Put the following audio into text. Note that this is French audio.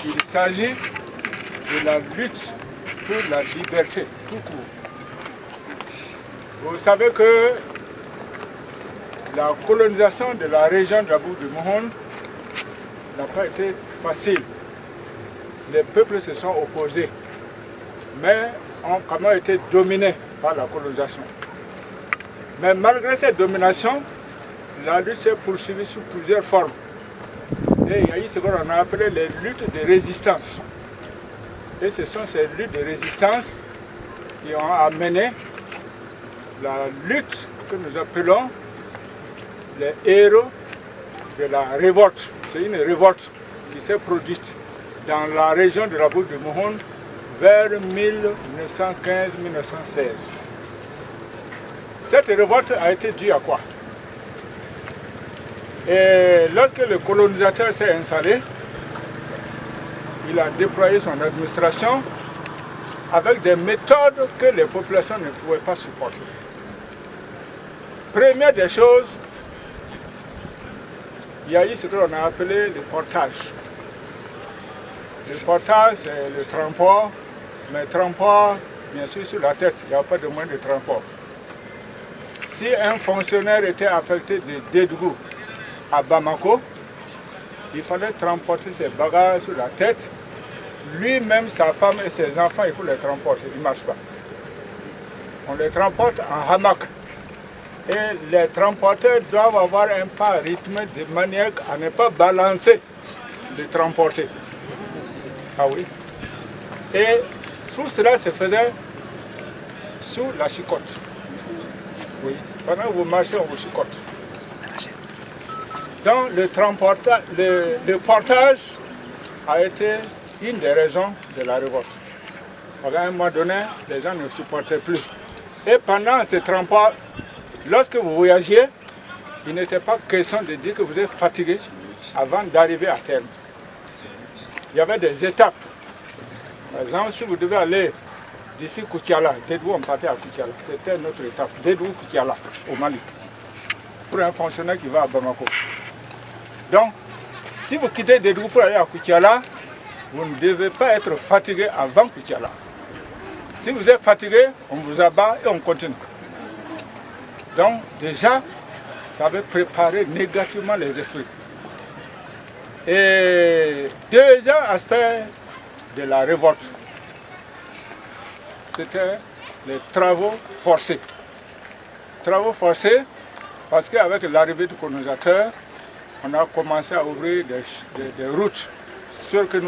il s'agit de la lutte pour la liberté, tout court. Vous savez que la colonisation de la région de la Bourg du Mohon n'a pas été facile. Les peuples se sont opposés, mais ont quand même été dominés par la colonisation. Mais malgré cette domination, la lutte s'est poursuivie sous plusieurs formes. Et il y a eu ce qu'on a appelé les luttes de résistance. Et ce sont ces luttes de résistance qui ont amené la lutte que nous appelons les héros de la révolte. C'est une révolte qui s'est produite dans la région de la Bourg du Mohon vers 1915-1916. Cette révolte a été due à quoi? Et lorsque le colonisateur s'est installé, il a déployé son administration avec des méthodes que les populations ne pouvaient pas supporter. Première des choses, il y a eu ce qu'on a appelé le portage. Le portage, c'est le transport, mais transport, bien sûr, sur la tête, il n'y a pas de moyen de transport. Si un fonctionnaire était affecté de Dédougou à Bamako, il fallait transporter ses bagages sur la tête. Lui-même, sa femme et ses enfants, il faut les transporter, il ne marche pas. On les transporte en hamac. Et les transporteurs doivent avoir un pas rythmé de manière à ne pas balancer les transporter. Ah oui. Et tout cela se faisait sous la chicotte. Oui. Pendant que vous marchez, on vous chicote. Donc le portage a été une des raisons de la révolte. À un moment donné, les gens ne supportaient plus. Et pendant ce transport, lorsque vous voyagiez, il n'était pas question de dire que vous êtes fatigué avant d'arriver à terme. Il y avait des étapes. Par exemple, si vous devez aller d'ici Koutiala, Dédougou, on partait à Koutiala. C'était notre étape, Dédougou-Koutiala, au Mali. Pour un fonctionnaire qui va à Bamako. Donc, si vous quittez Dédougou pour aller à Koutiala, vous ne devez pas être fatigué avant Koutiala. Si vous êtes fatigué, on vous abat et on continue. Donc, déjà, ça avait préparé négativement les esprits. Et deuxième aspect de la révolte, c'était les travaux forcés. Travaux forcés parce qu'avec l'arrivée du colonisateur, on a commencé à ouvrir des routes sur que nous